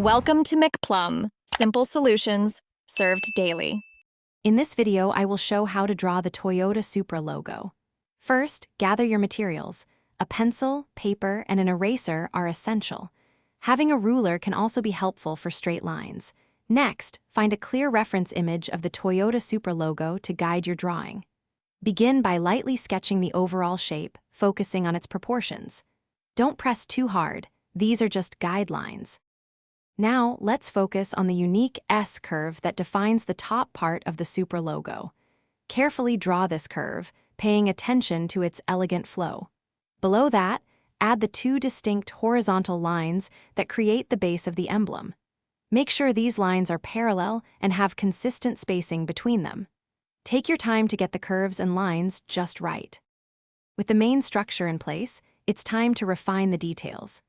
Welcome to McPlum, simple solutions served daily. In this video, I will show how to draw the Toyota Supra logo. First, gather your materials. A pencil, paper, and an eraser are essential. Having a ruler can also be helpful for straight lines. Next, find a clear reference image of the Toyota Supra logo to guide your drawing. Begin by lightly sketching the overall shape, focusing on its proportions. Don't press too hard, these are just guidelines. Now, let's focus on the unique S curve that defines the top part of the Supra logo. Carefully draw this curve, paying attention to its elegant flow. Below that, add the two distinct horizontal lines that create the base of the emblem. Make sure these lines are parallel and have consistent spacing between them. Take your time to get the curves and lines just right. With the main structure in place, it's time to refine the details.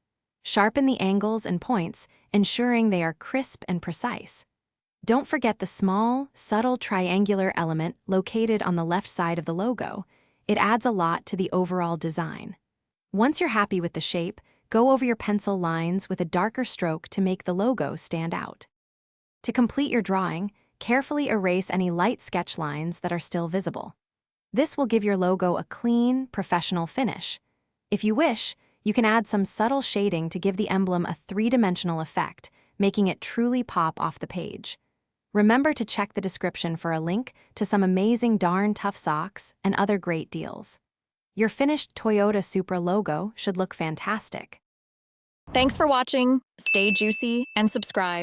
Sharpen the angles and points, ensuring they are crisp and precise. Don't forget the small, subtle triangular element located on the left side of the logo. It adds a lot to the overall design. Once you're happy with the shape, go over your pencil lines with a darker stroke to make the logo stand out. To complete your drawing, carefully erase any light sketch lines that are still visible. This will give your logo a clean, professional finish. If you wish, you can add some subtle shading to give the emblem a three-dimensional effect, making it truly pop off the page. Remember to check the description for a link to some amazing darn tough socks and other great deals. Your finished Toyota Supra logo should look fantastic. Thanks for watching. Stay juicy and subscribe.